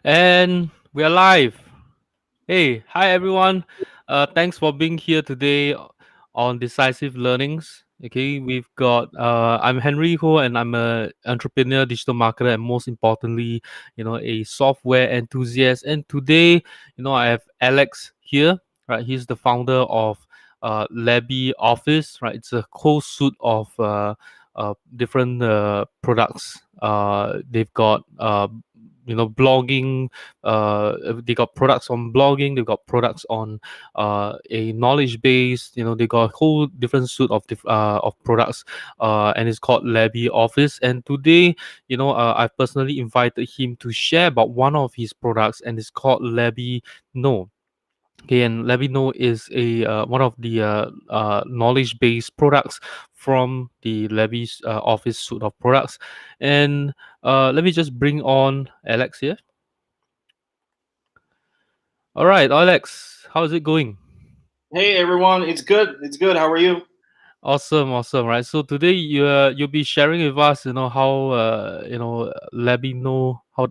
And we are live. Hey, hi everyone. Thanks for being here today on Decisive Learnings. Okay, we've got I'm Henry Ho, and I'm a entrepreneur, digital marketer, and most importantly, a software enthusiast. And today, I have Aleks here. Right, he's the founder of Labi Office. Right, it's a whole suite of different products. They've got blogging. They got products on blogging. They got products on a knowledge base. They got a whole different suite of products, and it's called Labi Office. And today, I've personally invited him to share about one of his products, and it's called LabiKnow. Okay, and LabiKnow is a one of the knowledge-based products from the Labi's Office suite of products. And let me just bring on Aleks here. All right, Alex, how's it going? Hey everyone, it's good. It's good. How are you? Awesome, awesome, right? So today you'll be sharing with us, how Labby know how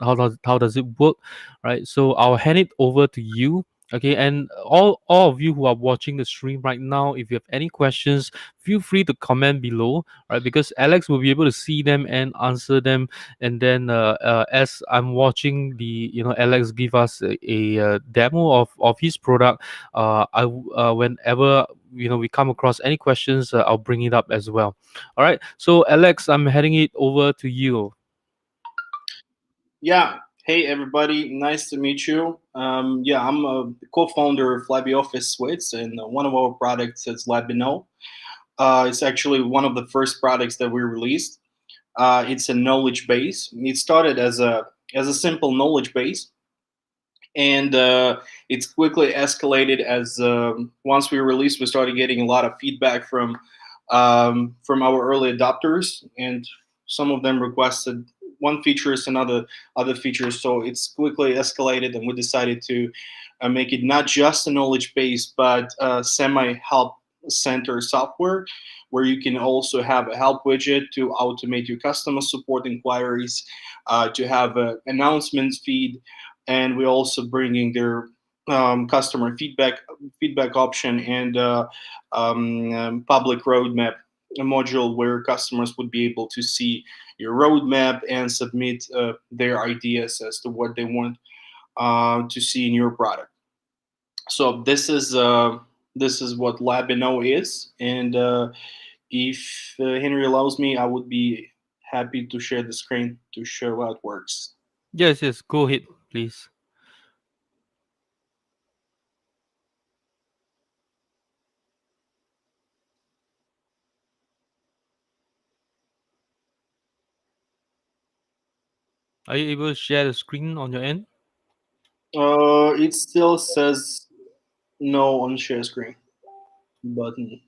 does it work, right? So I'll hand it over to you. Okay, and all of you who are watching the stream right now, if you have any questions, feel free to comment below, right? Because Alex will be able to see them and answer them. And then as I'm watching Alex give us a demo of his product, whenever we come across any questions, I'll bring it up as well. All right, so Alex, I'm heading it over to you. Yeah. Hey everybody, nice to meet you. Yeah, I'm a co-founder of LabiOffice Suites, and one of our products is LabiKnow. It's actually one of the first products that we released. It's a knowledge base. It started as a simple knowledge base, and it's quickly escalated as once we released, we started getting a lot of feedback from our early adopters, and some of them requested one features and other features. So it's quickly escalated, and we decided to make it not just a knowledge base, but semi help center software where you can also have a help widget to automate your customer support inquiries, to have an announcements feed, and we're also bringing their customer feedback option and public roadmap, a module where customers would be able to see your roadmap and submit their ideas as to what they want to see in your product. So this is what LabiKnow is, and if Henry allows me, I would be happy to share the screen to show how it works. Yes, yes, go ahead, please. Are you able to share the screen on your end? It still says no on share screen button.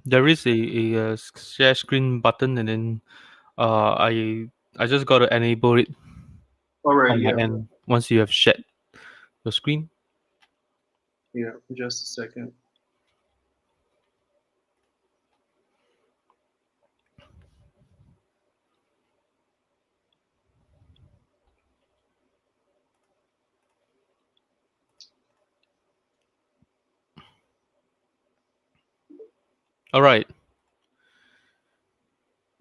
There is a share screen button, and then I just got to enable it All right, on my yeah, end once you have shared your screen. yeah, just a second. All right,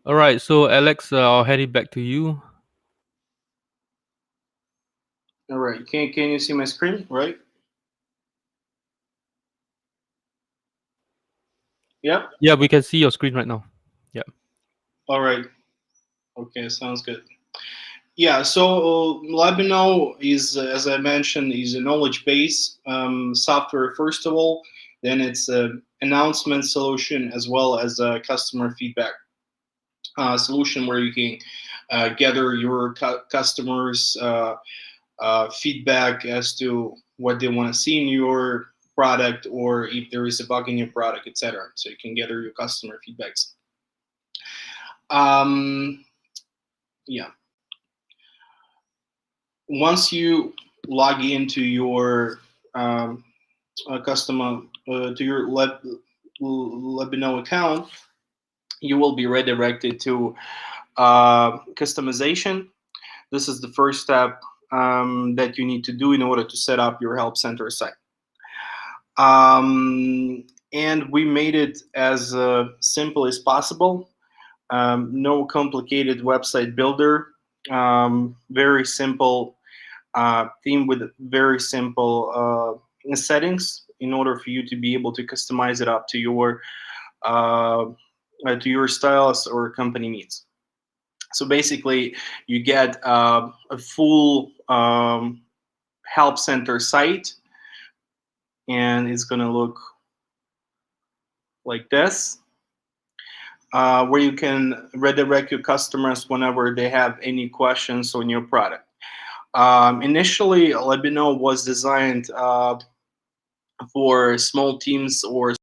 all right. So Alex, I'll hand it back to you. All right, can you see my screen? Right? Yep. Yeah, we can see your screen right now. Yeah. All right. Okay, sounds good. Yeah. So LabiKnow is, as I mentioned, is a knowledge base software first of all. Then it's a announcement solution as well as a customer feedback solution where you can gather your customers' feedback as to what they want to see in your product, or if there is a bug in your product, etc. So you can gather your customer feedbacks. Um, yeah. Once you log into your customer to your LabiKnow account, you will be redirected to Customization. This is the first step that you need to do in order to set up your help center site. And we made it as simple as possible. No complicated website builder. Very simple theme with very simple settings in order for you to be able to customize it up to your styles or company needs. So basically, you get a full help center site, and it's going to look like this, where you can redirect your customers whenever they have any questions on your product. Initially, LabiKnow was designed for small teams or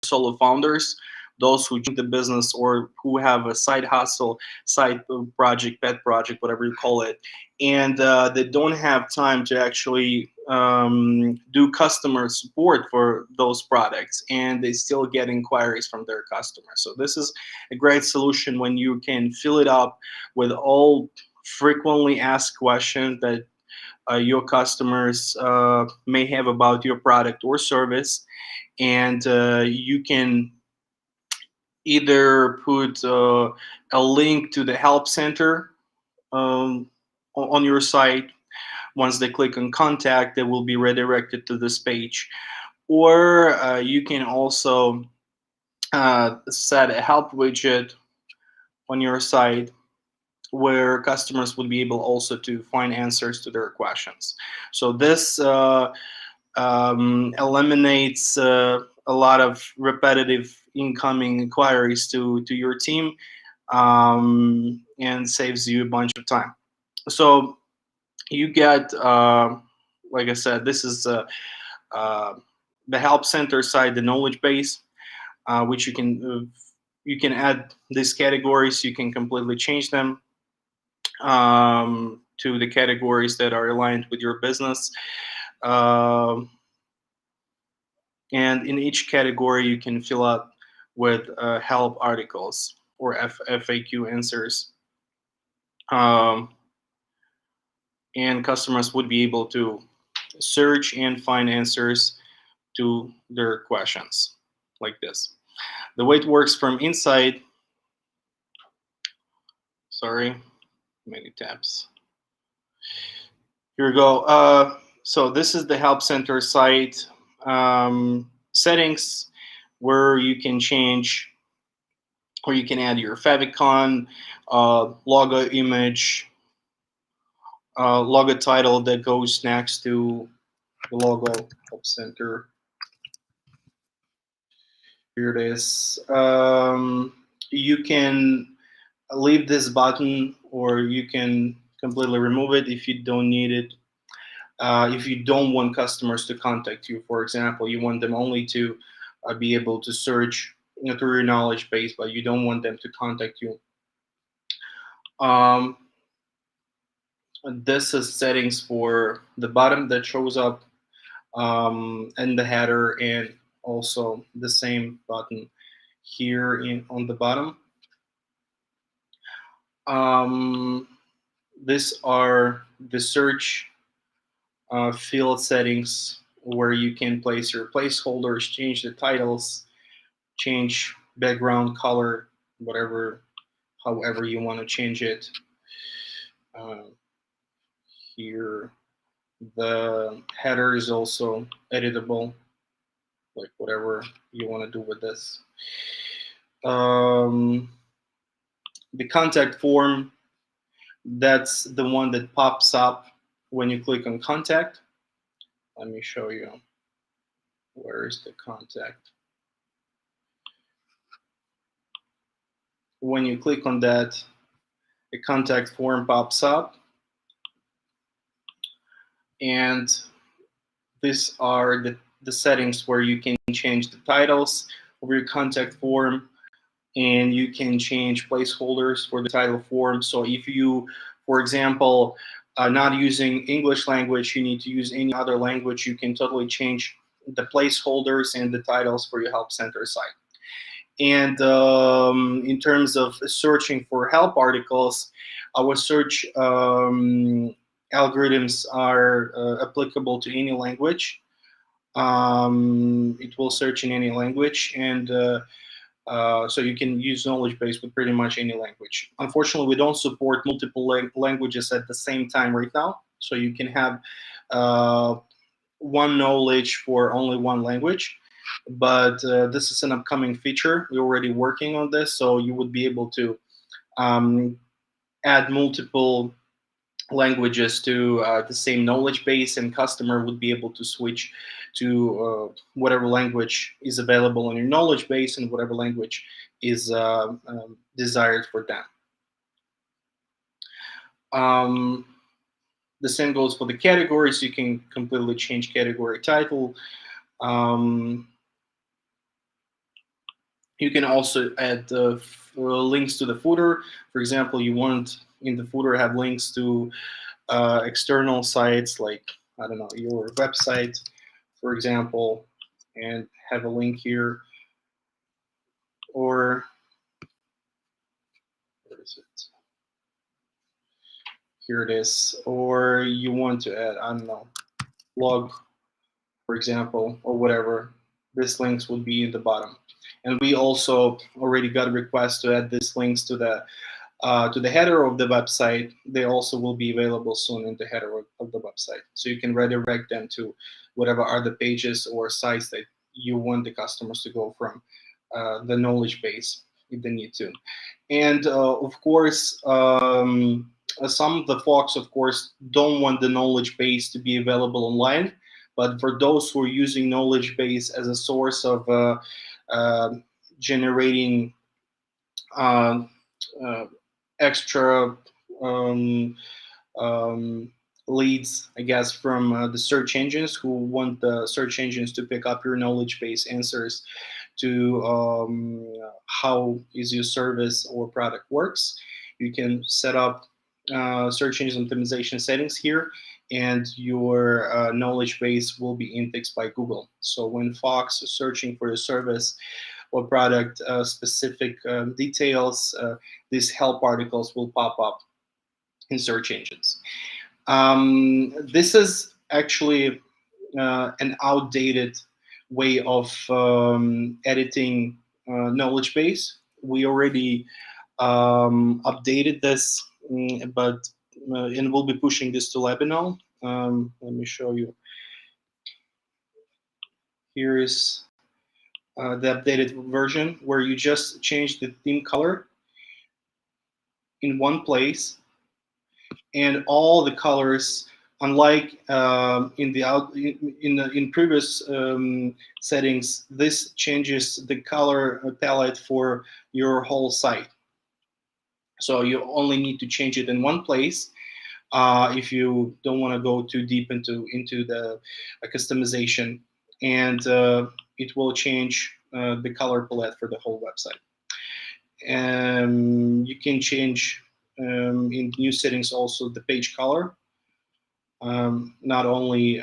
solo founders, those who join the business or who have a side hustle, side project, pet project, whatever you call it, and they don't have time to actually do customer support for those products, and they still get inquiries from their customers. So this is a great solution when you can fill it up with all frequently asked questions that your customers may have about your product or service, and you can either put a link to the help center on your site. Once they click on contact, they will be redirected to this page. Or you can also set a help widget on your site where customers would be able also to find answers to their questions. So this eliminates a lot of repetitive incoming inquiries to your team, and saves you a bunch of time. So you get, like I said, this is the help center side, the knowledge base, which you can add these categories. You can completely change them to the categories that are aligned with your business. And in each category, you can fill out with help articles or FAQ answers. And customers would be able to search and find answers to their questions like this. The way it works from inside, sorry, many tabs. Here we go. So this is the Help Center site settings, where you can change, where you can add your favicon, logo image, logo title that goes next to the logo, Help Center. Here it is. You can leave this button, or you can completely remove it if you don't need it. If you don't want customers to contact you, for example, you want them only to be able to search through your knowledge base, but you don't want them to contact you. This is settings for the bottom that shows up in the header, and also the same button here on the bottom. These are the search field settings, where you can place your placeholders, change the titles, change background color, however you want to change it. Here, the header is also editable, like whatever you want to do with this. The contact form, that's the one that pops up when you click on contact. Let me show you. Where is the contact? When you click on that, the contact form pops up. And these are the settings where you can change the titles of your contact form, and you can change placeholders for the title form. So if you, for example, not using English language, you need to use any other language, you can totally change the placeholders and the titles for your Help Center site. And in terms of searching for help articles, our search algorithms are applicable to any language. It will search in any language, and so you can use knowledge base with pretty much any language. Unfortunately, we don't support multiple languages at the same time right now, so you can have one knowledge for only one language. But this is an upcoming feature. We're already working on this, so you would be able to um, add multiple languages to the same knowledge base, and customer would be able to switch to whatever language is available in your knowledge base and whatever language is desired for them. The same goes for the categories. You can completely change category title. You can also add links to the footer. For example, you want in the footer have links to external sites like, I don't know, your website, for example, and have a link here. Or where is it? Here it is. Or you want to add, I don't know, blog, for example, or whatever. These links would be in the bottom. And we also already got a request to add these links to the header of the website. They also will be available soon in the header of the website. So you can redirect them to whatever other pages or sites that you want the customers to go from the knowledge base if they need to. And of course, some of the folks, of course, don't want the knowledge base to be available online. But for those who are using knowledge base as a source of generating extra leads, I guess, from the search engines who want the search engines to pick up your knowledge base answers to how is your service or product works. You can set up search engine optimization settings here, and your knowledge base will be indexed by Google. So when Fox is searching for your service or product specific details, these help articles will pop up in search engines. This is actually an outdated way of editing knowledge base. We already updated this, but and we'll be pushing this to LabiKnow. Let me show you. Here is the updated version where you just change the theme color in one place, and all the colors, unlike in previous settings, this changes the color palette for your whole site. So you only need to change it in one place if you don't want to go too deep into the customization, and it will change the color palette for the whole website. And you can change in new settings also the page color, not only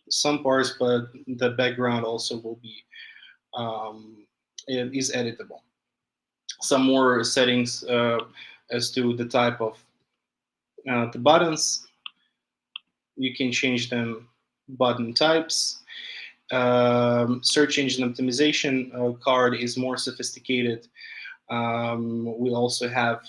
some parts, but the background also will be is editable. Some more settings as to the type of the buttons. You can change them button types. Search engine optimization card is more sophisticated. We also have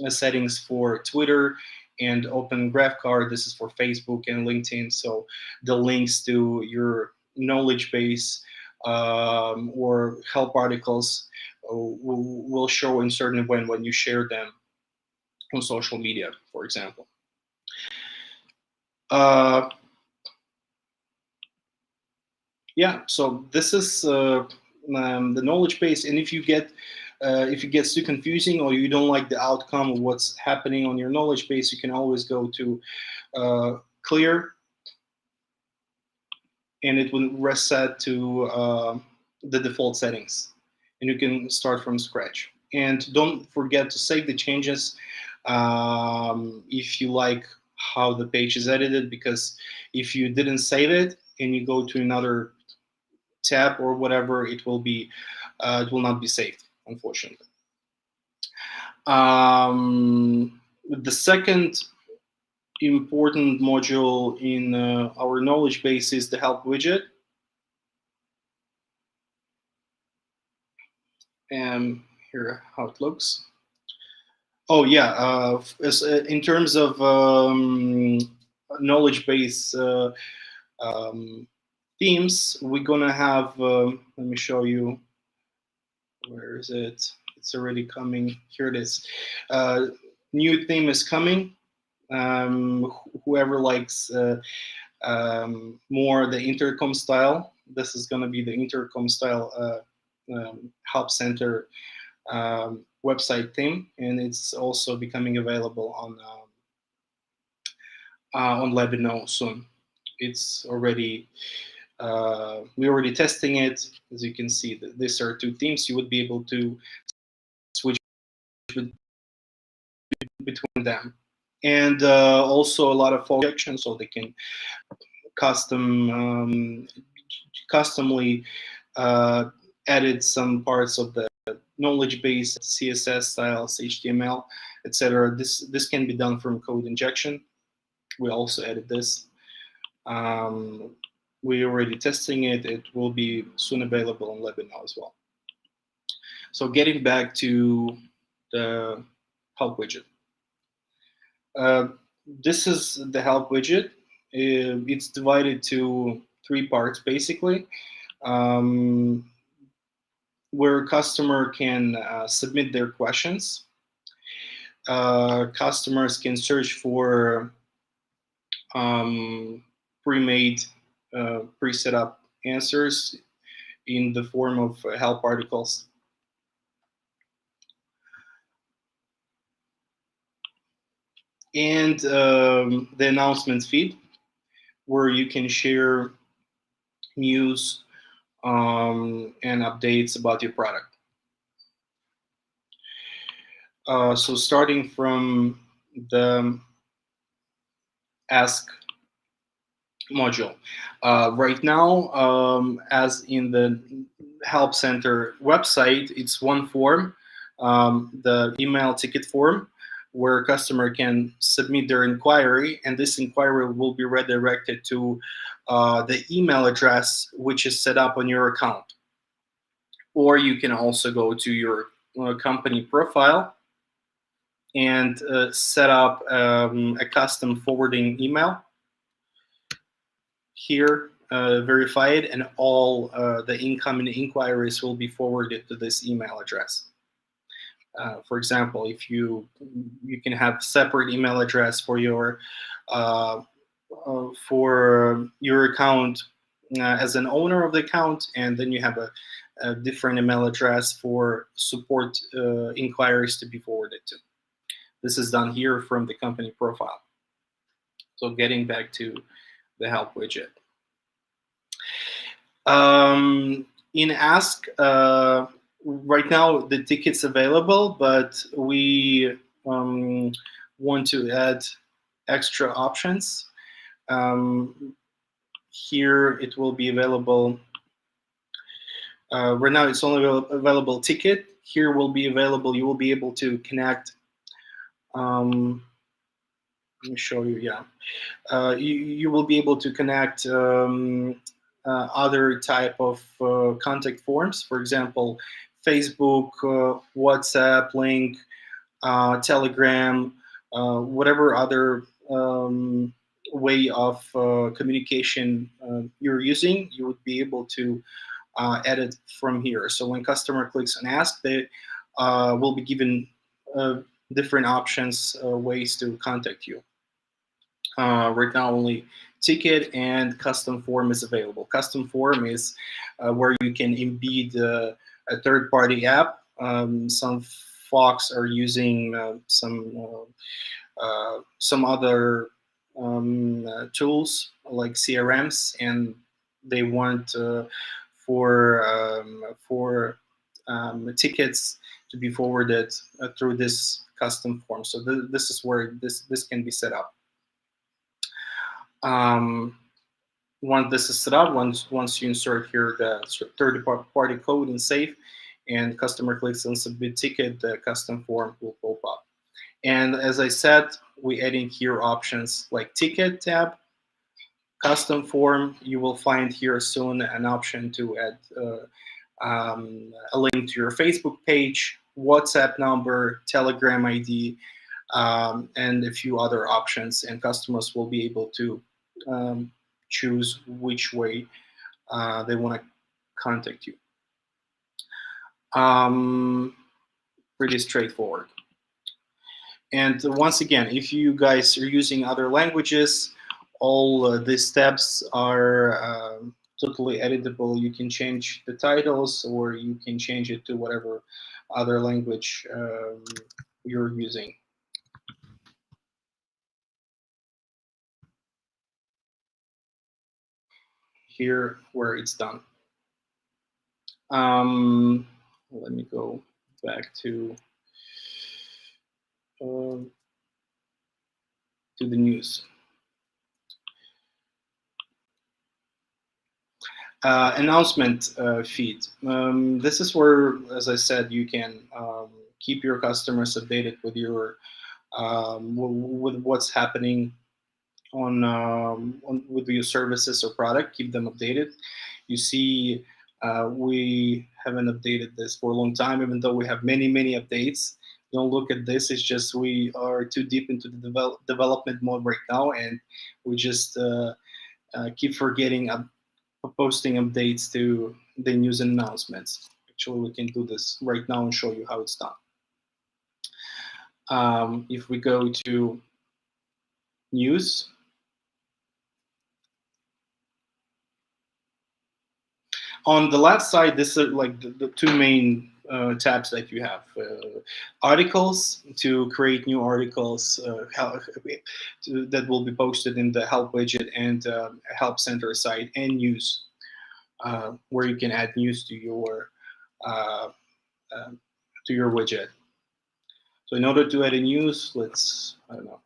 settings for Twitter and Open Graph Card. This is for Facebook and LinkedIn. So the links to your knowledge base or help articles will show in certain when you share them on social media, for example. Yeah, so this is the knowledge base, and if it gets too confusing or you don't like the outcome of what's happening on your knowledge base, you can always go to clear, and it will reset to the default settings, and you can start from scratch. And don't forget to save the changes if you like how the page is edited, because if you didn't save it and you go to another tab or whatever, it will not be saved, unfortunately. The second important module in our knowledge base is the Help Widget. And here how it looks. Oh yeah, in terms of knowledge base themes, we're gonna have. Let me show you. Where is it? It's already coming. Here it is. New theme is coming. Whoever likes more the intercom style, this is gonna be the intercom style help center website theme, and it's also becoming available on LabiKnow soon. It's already we're already testing it. As you can see, these are two themes. You would be able to switch between them, and also a lot of functions, so they can customly edit some parts of the knowledge base, CSS styles, HTML, etc. This can be done from code injection. We also edit this. We're already testing it. It will be soon available on LabiKnow as well. So getting back to the Help Widget. This is the Help Widget. It's divided to 3 parts, basically, where a customer can submit their questions. Customers can search for pre-made, pre-set up answers in the form of help articles. And the announcements feed, where you can share news and updates about your product. So starting from the Ask module. Right now, as in the Help Center website, it's one form, the email ticket form, where a customer can submit their inquiry, and this inquiry will be redirected to the email address which is set up on your account. Or you can also go to your company profile and set up a custom forwarding email. Here, verify it, and all the incoming inquiries will be forwarded to this email address. For example, if you can have separate email address for your account as an owner of the account, and then you have a different email address for support inquiries to be forwarded to. This is done here from the company profile. So getting back to the Help Widget. In Ask, right now the ticket's available, but we want to add extra options. Here it will be available. Right now it's only available ticket. Here will be available, you will be able to connect. Let me show you, yeah. You will be able to connect other type of contact forms, for example, Facebook, WhatsApp link, Telegram, whatever other way of communication you're using, you would be able to edit from here. So when customer clicks on Ask, they will be given different options, ways to contact you. Right now only ticket and custom form is available. Custom form is where you can embed a third-party app. Some folks are using some other tools like CRMs, and they want for tickets to be forwarded through this custom form. So this is where this can be set up. Once this is set up, once you insert here the third-party code and save, and customer clicks on submit ticket, the custom form will pop up. And as I said, we're adding here options like ticket tab, custom form. You will find here soon an option to add a link to your Facebook page, WhatsApp number, Telegram ID, and a few other options. And customers will be able to choose which way they want to contact you. Pretty straightforward. And once again, if you guys are using other languages, all these steps are totally editable. You can change the titles, or you can change it to whatever other language you're using. Here, where it's done. Let me go back to the news. Announcement feed. This is where, as I said, you can keep your customers updated with your with what's happening on with your services or product. Keep them updated. You see, we haven't updated this for a long time, even though we have many updates. Don't look at this. It's just we are too deep into the development mode right now, and we just keep forgetting posting updates to the news and announcements. Actually, we can do this right now and show you how it's done. If we go to news, on the left side, this is like the two main tabs that you have. Articles, to create new articles that will be posted in the Help widget and Help Center site, and news, where you can add news to your widget. So in order to add a news, let's, I don't know,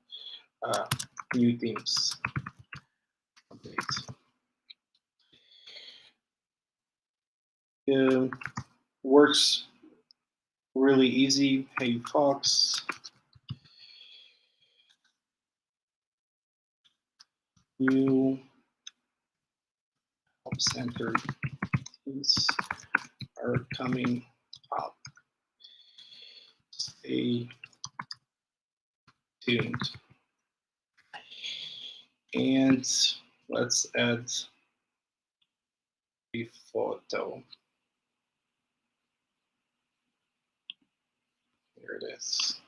new themes update. Works really easy. Hey Fox, new Help Center things are coming up. Stay tuned. And let's add a photo. Here it is.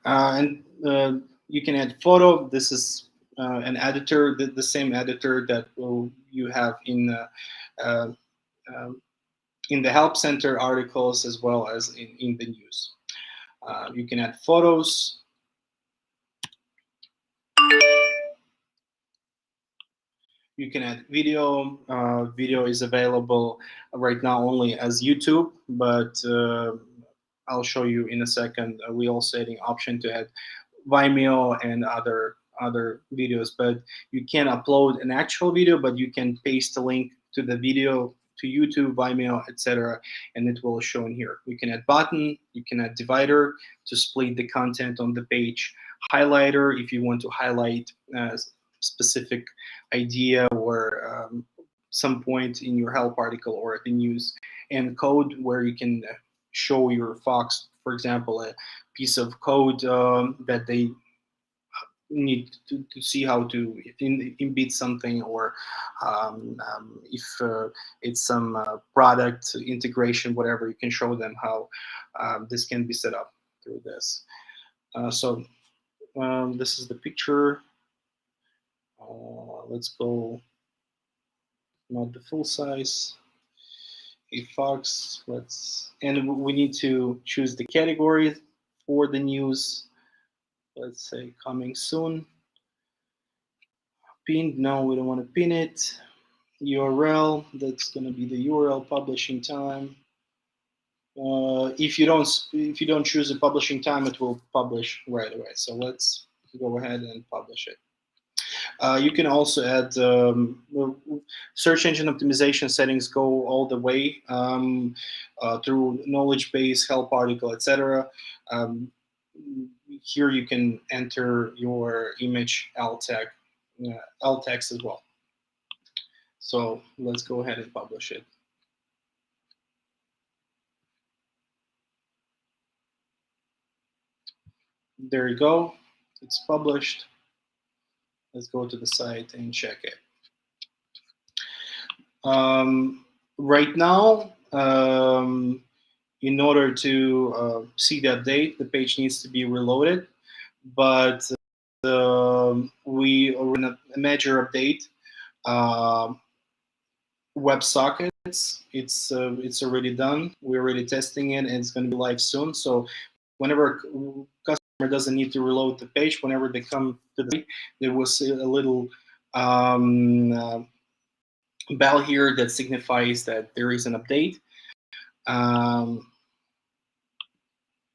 And you can add photo. This is an editor, the same editor that you have in the Help Center articles, as well as in the news. You can add photos. You can add video. Video is available right now only as YouTube, but I'll show you in a second. We also adding option to add Vimeo and other videos, but you can upload an actual video, but you can paste a link to the video to YouTube, Vimeo, etc., and it will show in here. You can add button, you can add divider to split the content on the page, highlighter if you want to highlight specific idea or some point in your help article or the news, and code, where you can show your Fox, for example, a piece of code that they need to see how to embed something, or if it's some product integration, whatever, you can show them how this can be set up through this. So this is the picture. Let's go, not the full size. A Fox, and we need to choose the category for the news. Let's say coming soon. Pinned, no, we don't want to pin it. URL, that's going to be the URL. Publishing time. If you don't choose a publishing time, it will publish right away. So let's go ahead and publish it. You can also add search engine optimization settings, go all the way through knowledge base, help article, etc. Um, Here you can enter your image alt text as well. So let's go ahead and publish it. There you go. It's published. Let's go to the site and check it. Right now, in order to see the update, the page needs to be reloaded. But we are in a major update. WebSockets, it's already done. We're already testing it, and it's going to be live soon. So whenever customer doesn't need to reload the page, whenever they come to the site, there was a little bell here that signifies that there is an update.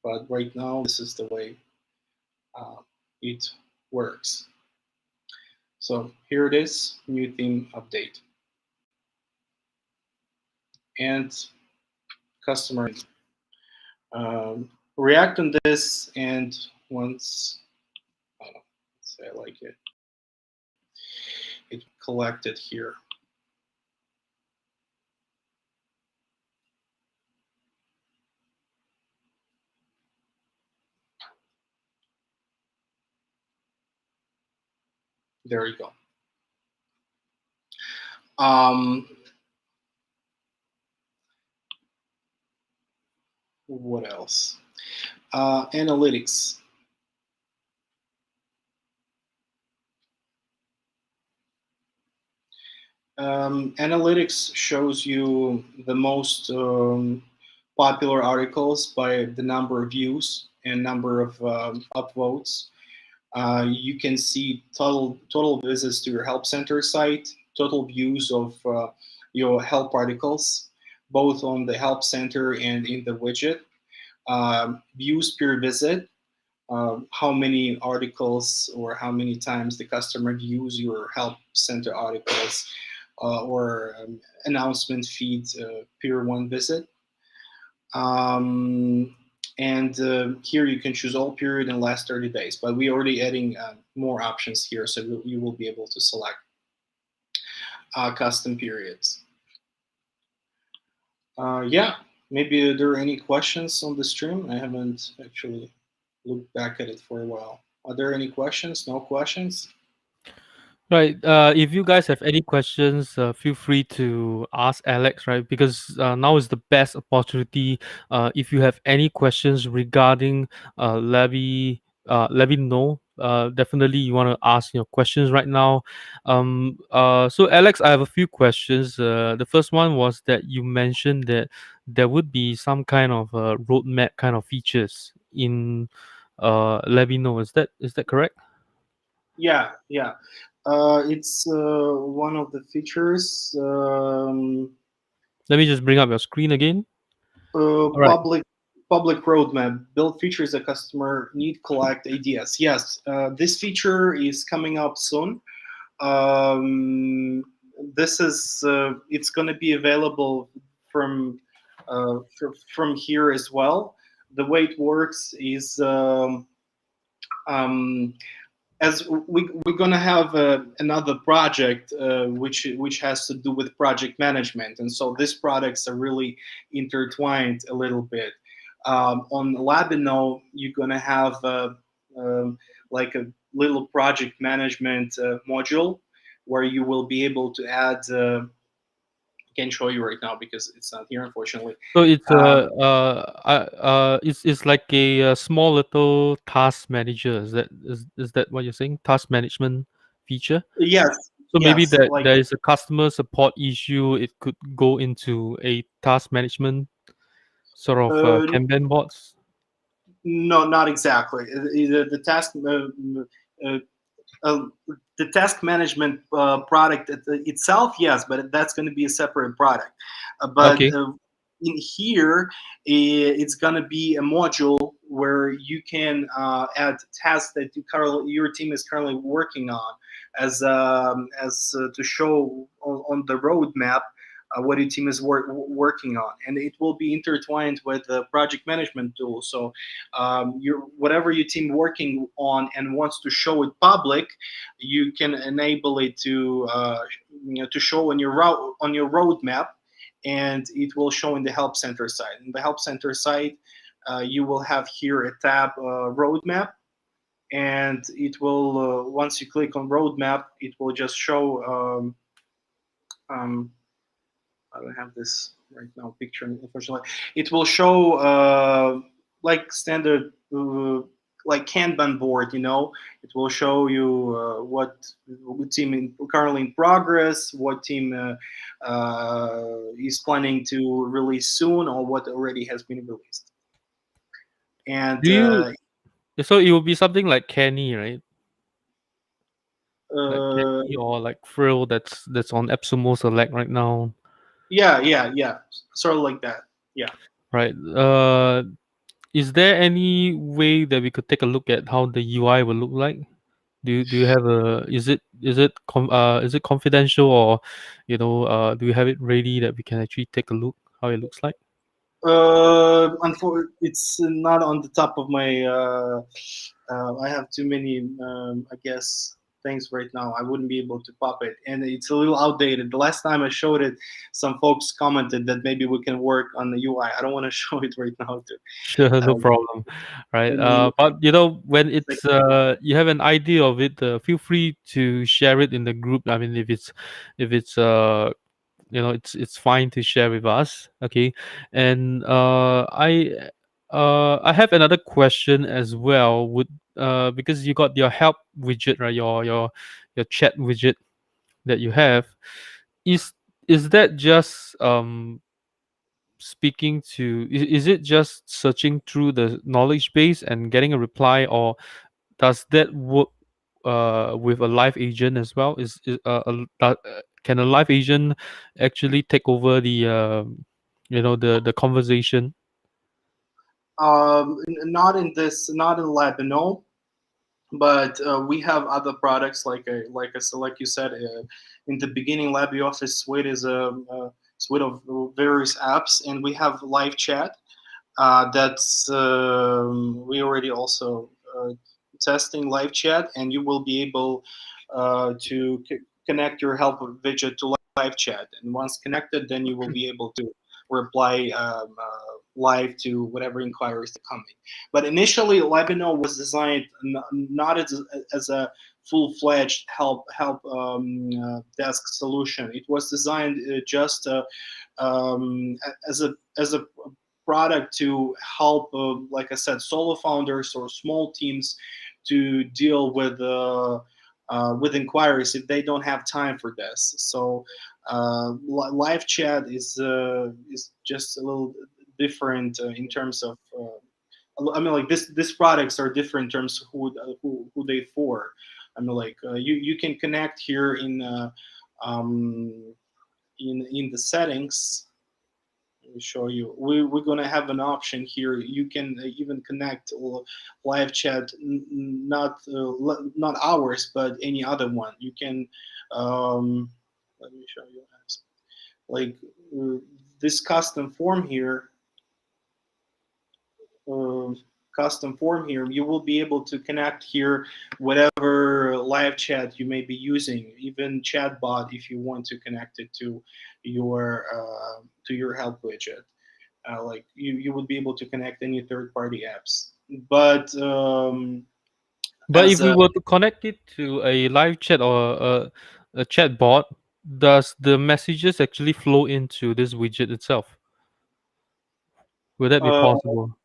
But right now, this is the way it works. So here it is, new theme update. And customer react on this, and once let's say I like it, it collected here. There you go. What else? Analytics. Analytics shows you the most popular articles by the number of views and number of upvotes. You can see total visits to your help center site, total views of your help articles, both on the help center and in the widget. Views per visit, how many articles or how many times the customer views your help center articles, or announcement feed per one visit. And here you can choose all period and last 30 days, but we're already adding more options here, so you will be able to select custom periods. Yeah, maybe there are any questions on the stream. I haven't actually looked back at it for a while. Are there any questions? No questions? Right. If you guys have any questions, feel free to ask Aleks, right? Because now is the best opportunity. If you have any questions regarding LabiKnow, definitely you want to ask your questions right now. So Aleks, I have a few questions. The first one was that you mentioned that there would be some kind of roadmap kind of features in LabiKnow. Is that correct? Yeah. It's one of the features. Let me just bring up your screen again. All right. Public roadmap, build features that customer need, collect ideas. Yes, this feature is coming up soon. This is it's going to be available from here as well. The way it works is as we're going to have another project which has to do with project management, and so these products are really intertwined a little bit. On LabiKnow, you're going to have like a little project management module where you will be able to add I can't show you right now because it's not here, unfortunately. So it's um, it's like a, small little task manager. Is that what you're saying? Task management feature. yes, So maybe yes, that like there is a customer support issue. It could go into a task management sort of uh, Kanban boards. no, not exactly. The task uh, uh, the task management product itself, yes, but that's going to be a separate product. But Okay. in here, it's gonna be a module where you can add tasks that your team is currently working on, as to show on the roadmap what your team is working on, and it will be intertwined with the project management tool. So whatever your team working on and wants to show it public, you can enable it to to show on your roadmap, and it will show in the help center side. In the help center side, you will have here a tab, roadmap, and it will, once you click on roadmap, it will just show. Um, I don't have this right now picture, unfortunately. It will show like standard, like Kanban board. It will show you what team currently in progress, what team is planning to release soon, or what already has been released. And Do you? So it will be something like Kenny, right? Like uh, Kenny or like Frill that's on AppSumo Select right now, yeah, sort of like that. Yeah. right? Is there any way that we could take a look at how the UI will look like? Do you have a is it confidential, or do you have it ready that we can actually take a look how it looks like? It's not on the top of my. I have too many, I guess, things right now. I wouldn't be able to pop it, and it's a little outdated. The last time I showed it, some folks commented that maybe we can work on the UI. I don't want to show it right now. Sure, no Um, problem. Right. Let me. But when it's you have an idea of it, feel free to share it in the group. I mean, if it's it's fine to share with us. Okay. And I have another question as well. Would Because you got your help widget, right? Your chat widget that you have, is is that just speaking to is it just searching through the knowledge base and getting a reply, or does that work with a live agent as well? Can a live agent actually take over the conversation? Not in this, not in LabiKnow, but we have other products like you said, in the beginning. LabioFice suite is a suite of various apps, and we have live chat. That's We already also testing live chat, and you will be able to connect your help widget to live chat. And once connected, then you will be able to reply live to whatever inquiries are coming. But initially, LabiKnow was designed not as a full-fledged help desk solution. It was designed just as a product to help, like I said, solo founders or small teams to deal with inquiries if they don't have time for this. So live chat is just a little different in terms of. I mean, like these products are different in terms of who they for. I mean, like you can connect here um, in the settings. Let me show you. We're gonna have an option here. You can even connect live chat, not ours, but any other one. You can. Let me show you. Like uh, this custom form here. Uh, Custom form here, you will be able to connect here whatever live chat you may be using, even chatbot if you want to connect it to your help widget. Like you would be able to connect any third-party apps. But But if as we a were to connect it to a live chat or a chat bot, does the messages actually flow into this widget itself? Would that be uh, possible?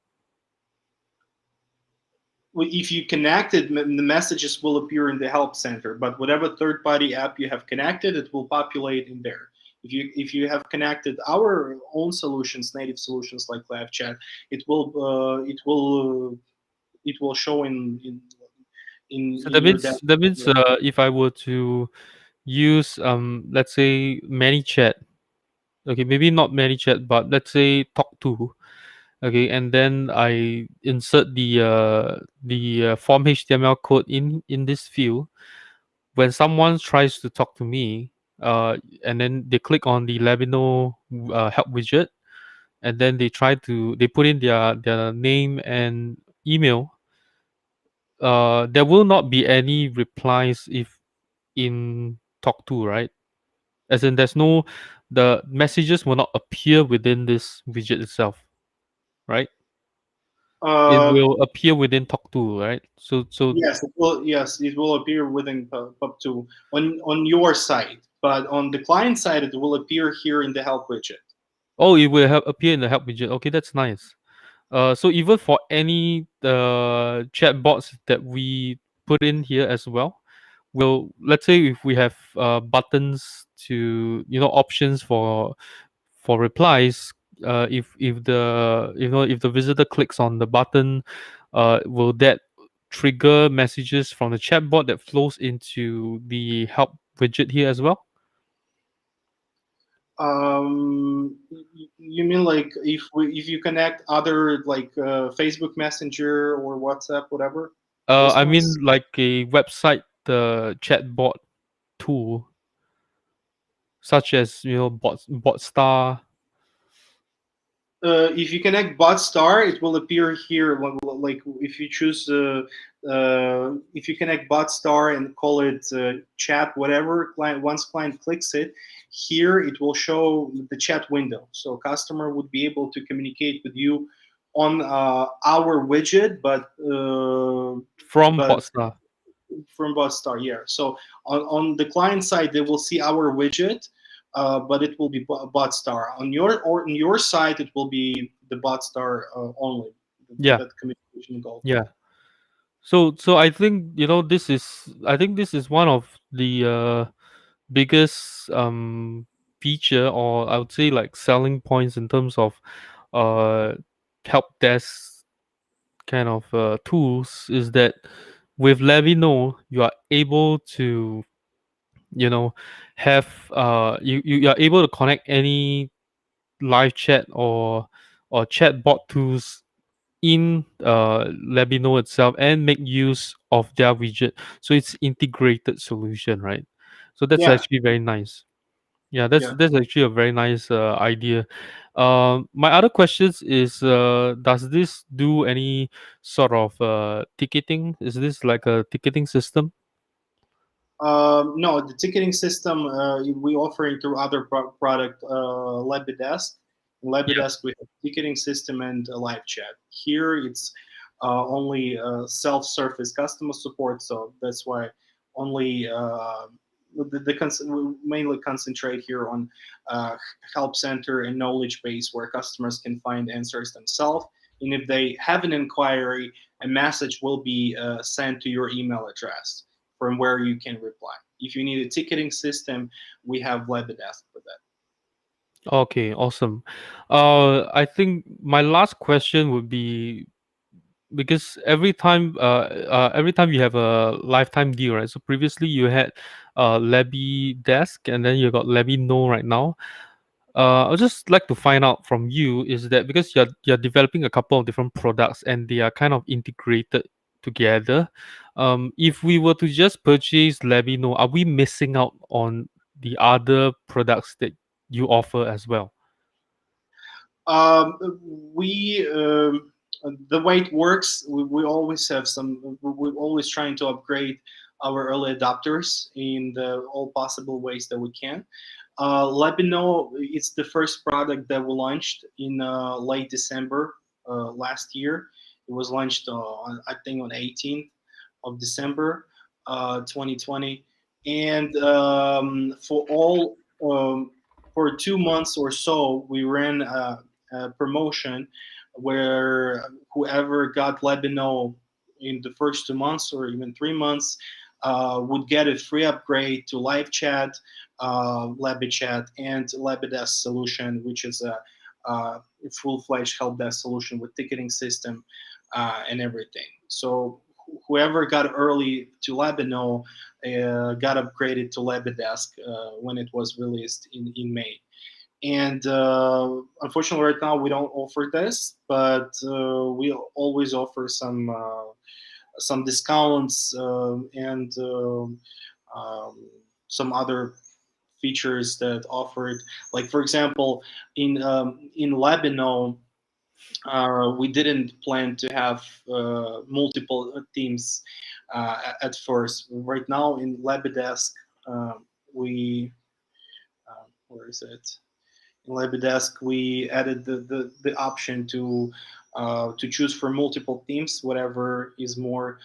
if you connect it, the messages will appear in the help center. But whatever third-party app you have connected, it will populate in there. If you have connected our own solutions, native solutions like live chat, it will show So in your desk. if I were to use let's say ManyChat, Okay, maybe not ManyChat, but let's say Talk to. Okay, and then I insert the form HTML code in this field. When someone tries to talk to me, and then they click on the LabiKnow help widget, and then they put in their name and email. There will not be any replies if in Talk to, right? As in, there's no the messages will not appear within this widget itself, right? It Uh, will appear within Talk to, right? So yes, it will. Yes, it will appear within Pub2 on your side, but on the client side, it will appear here in the help widget. oh, it will have appear in the help widget. Okay, that's nice. So even for any chatbots that we put in here as well, will let's say if we have buttons to options for replies, if the if the visitor clicks on the button, will that trigger messages from the chatbot that flows into the help widget here as well? You mean like if you connect other like Facebook Messenger or WhatsApp, whatever, those I mean ones? like a website chatbot tool, such as botstar. If you connect bot star, it will appear here. Like if you choose, if you connect bot star and call it chat, whatever client, once client clicks it, here it will show the chat window. So customer would be able to communicate with you on our widget, From but botstar. from bot star, yeah. So on the client side, they will see our widget, but it will be bot star. On your side, it will be the bot star only. Yeah, That communication goal. yeah. So I think this is one of the biggest feature, or I would say like selling points in terms of uh help desk kind of tools, is that with LabiKnow you are able to you know have you are able to connect any live chat or chatbot tools in LabiKnow itself and make use of their widget. So it's integrated solution, right? So that's Yeah, actually very nice. Yeah, that's yeah. that's actually a very nice idea. My other questions is, does this do any sort of ticketing? Is this like a ticketing system? No, the ticketing system we offering through other product, LabiDesk. In Yeah. LabiDesk, we have ticketing system and live chat. Here, it's only self-service customer support, so that's why only we mainly concentrate here on help center and knowledge base where customers can find answers themselves. And if they have an inquiry, a message will be sent to your email address from where you can reply. If you need a ticketing system, we have LabiDesk for that. Okay, awesome. I think my last question would be, because every time you have a lifetime deal, right? So previously you had Labby Desk, and then you got Labby No right now. I'd just like to find out from you, is that because you're developing a couple of different products and they are kind of integrated together. If we were to just purchase Labby No, are we missing out on the other products that you offer as well? Um, we the way it works, we always have some. We're always trying to upgrade our early adopters in the all possible ways that we can. LabiKnow, it's the first product that we launched in late December last year. It was launched I think on 18th of December 2020, and for 2 months or so, we ran promotion where whoever got LabiKnow in the first 2 months or even 3 months would get a free upgrade to live chat, LabiChat, and LabiDesk solution, which is a full-fledged help desk solution with ticketing system and everything. So whoever got early to LabiKnow got upgraded to LabiDesk when it was released in May. And unfortunately, right now we don't offer this, but we always offer some discounts and some other features that offered. Like for example, in LabiKnow, we didn't plan to have multiple teams at first. Right now in LabiDesk, we where is it? In LabiDesk, we added the option to choose for multiple teams, whatever is more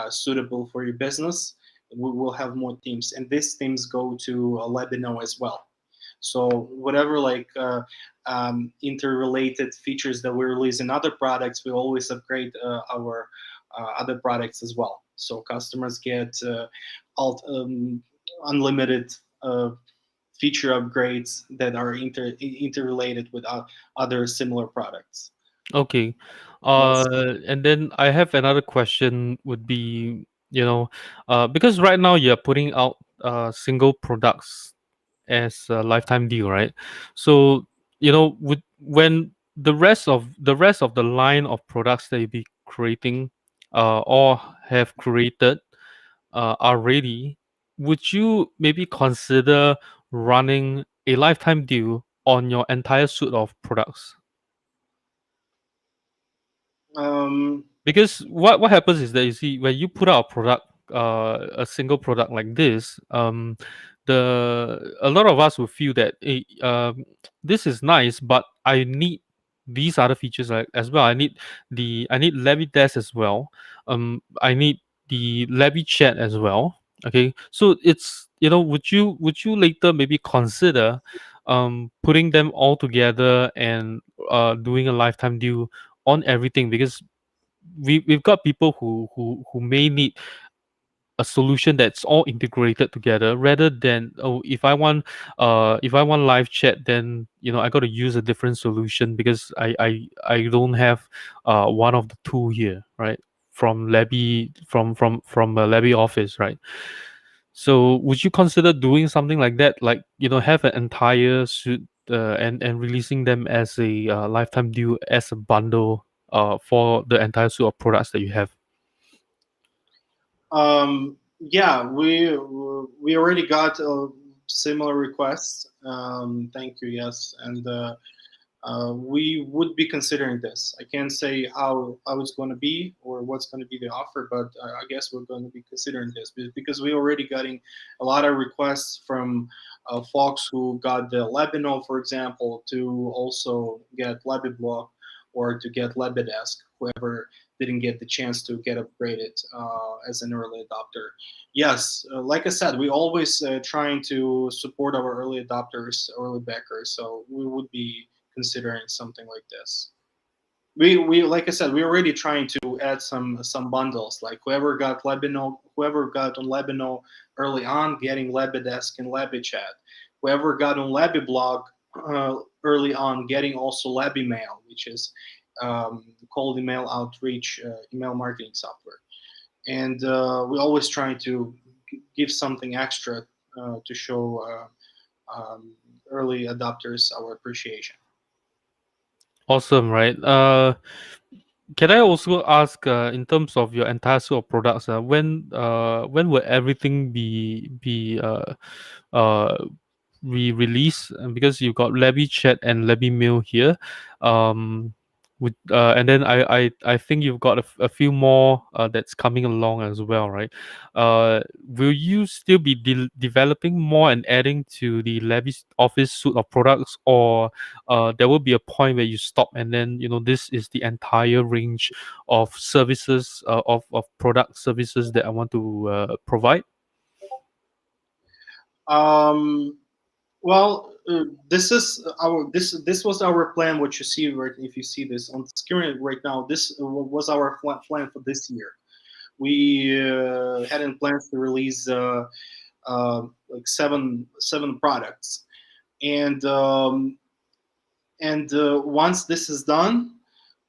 suitable for your business. We will have more teams, and these teams go to LabiKnow as well. So whatever like interrelated features that we release in other products, we always upgrade our other products as well. So customers get unlimited feature upgrades that are interrelated with other similar products. Okay. Yes. And then I have another question would be, because right now you're putting out single products as a lifetime deal, right? So, with when the rest of the line of products that you be creating or have created are ready, would you maybe consider running a lifetime deal on your entire suite of products? Um, Because what happens is that, you see, when you put out a product, a single product like this, the a lot of us will feel that, hey, this is nice, but I need these other features, like, as well. I need Levy Desk as well. I need the Levy Chat as well. Okay, so it's, would you later maybe consider putting them all together and doing a lifetime deal on everything? Because we've got people who may need a solution that's all integrated together, rather than, oh, if I want live chat, then I got to use a different solution because I don't have one of the two here, right? From Labby, from a Labby office, right? So would you consider doing something like that, like, have an entire suite, and releasing them as a lifetime deal, as a bundle, for the entire suite of products that you have? yeah, we already got similar requests. Thank you. Yes, and we would be considering this. I can't say how it's going to be or what's going to be the offer, but I guess we're going to be considering this because we're already getting a lot of requests from folks who got the LabiKnow, for example, to also get LabiBlock or to get LabiDesk, whoever didn't get the chance to get upgraded as an early adopter. Yes, like I said, we always trying to support our early adopters, early backers, so we would be considering something like this. We like I said, we're already trying to add some bundles. Like whoever got on LabiKnow early on, getting LabiDesk and LabiChat. Whoever got on LabiBlog early on, getting also LabiMail, which is cold email outreach, email marketing software. And we always trying to give something extra to show early adopters our appreciation. Awesome, right? Can I also ask, in terms of your entire suite of products, when will everything uh re-release? Because you've got Labby Chat and Labby Mail here, um and then I think you've got a few more that's coming along as well, right? Will you still be developing more and adding to the Labby Office suite of products, or there will be a point where you stop, and then, this is the entire range of services, of product services that I want to provide? Um, well, this was our plan. What you see right, if you see this on the screen right now, this was our plan for this year. We had in plans to release like seven products, and once this is done,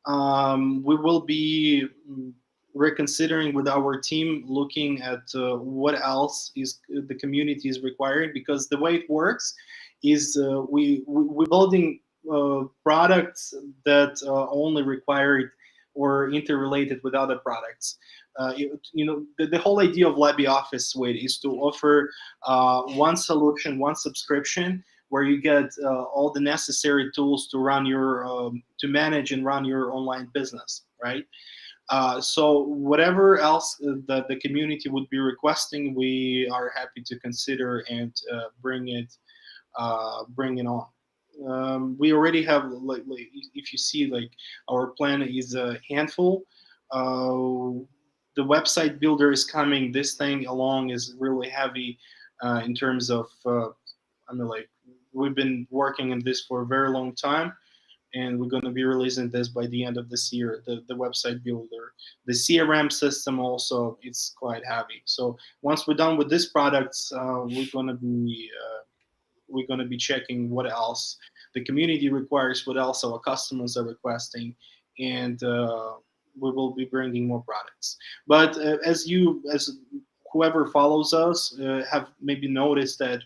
we will be reconsidering with our team, looking at what else is the community is requiring. Because the way it works is we're building products that only required or interrelated with other products. The whole idea of LabiOffice Suite is to offer one solution, one subscription, where you get all the necessary tools to run your to manage and run your online business, right? So whatever else the community would be requesting, we are happy to consider and bring it on. We already have like if you see like our plan is a handful. The website builder is coming. This thing along is really heavy in terms of. I mean, like we've been working on this for a very long time, and we're going to be releasing this by the end of this year. The website builder, the CRM system also, it's quite heavy. So once we're done with this products, we're going to be checking what else the community requires, what else our customers are requesting, and we will be bringing more products. But as whoever follows us have maybe noticed that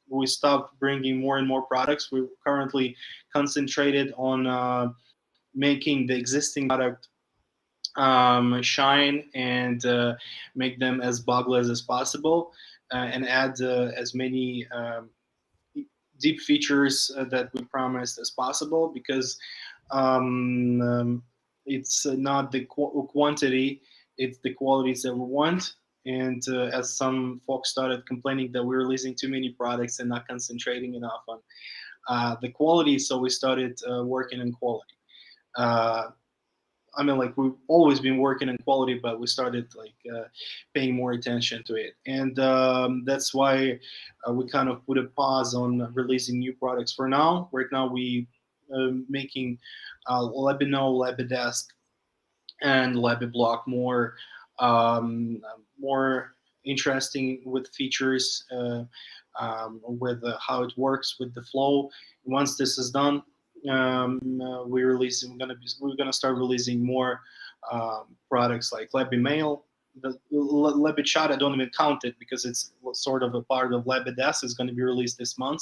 we stopped bringing more and more products. We're currently concentrated on making the existing product shine and make them as bugless as possible, and add as many deep features that we promised as possible, because um, um, it's not the quantity, it's the qualities that we want. And as some folks started complaining that we're releasing too many products and not concentrating enough on the quality, so we started working on quality. Uh, I mean, like we've always been working on quality, but we started like paying more attention to it, and that's why we kind of put a pause on releasing new products for now. Right now, we making LabiKnow, LabiDesk, and LabiBlock more interesting with features, with how it works with the flow. Once this is done, we're gonna start releasing more products like LabiMail. The LabiChat, I don't even count it because it's sort of a part of LabiDesk. Is going to be released this month,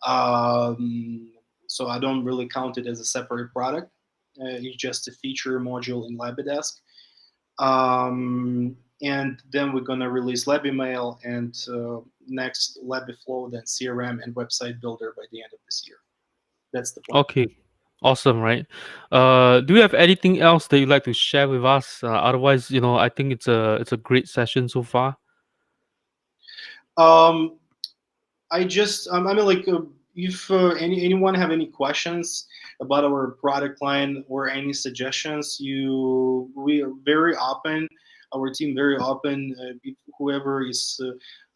um, so I don't really count it as a separate product. It's just a feature module in LabiDesk. And then we're gonna release LabiMail and next LabiFlow, then CRM and website builder by the end of this year. That's the plan. Okay, awesome, right? Do you have anything else that you'd like to share with us? Otherwise, I think it's a great session so far. Um, I mean, like, if anyone have any questions about our product line or any suggestions, we are very open. Our team very open. Whoever is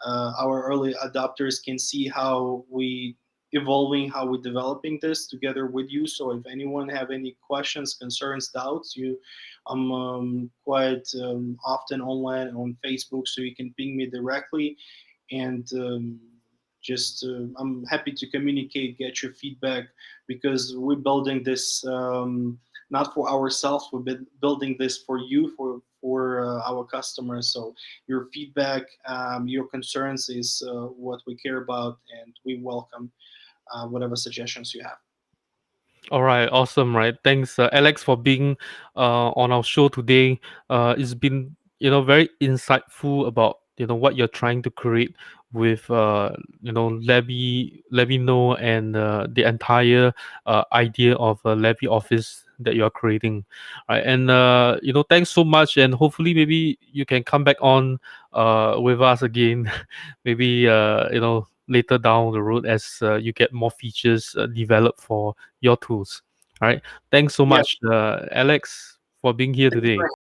our early adopters can see how we evolving, how we're developing this together with you. So if anyone have any questions, concerns, doubts, I'm quite often online on Facebook, so you can ping me directly, and just I'm happy to communicate, get your feedback, because we're building this not for ourselves. We've been building this for you, for our customers. So your feedback, your concerns is what we care about, and we welcome whatever suggestions you have. All right, awesome, right? Thanks, Alex, for being on our show today. It's been very insightful about what you're trying to create with LabiKnow and the entire idea of Labi Office that you're creating, right? And thanks so much, and hopefully maybe you can come back on with us again, maybe later down the road as you get more features developed for your tools. All right. Thanks so Yeah, much, Alex, for being here thank you today. for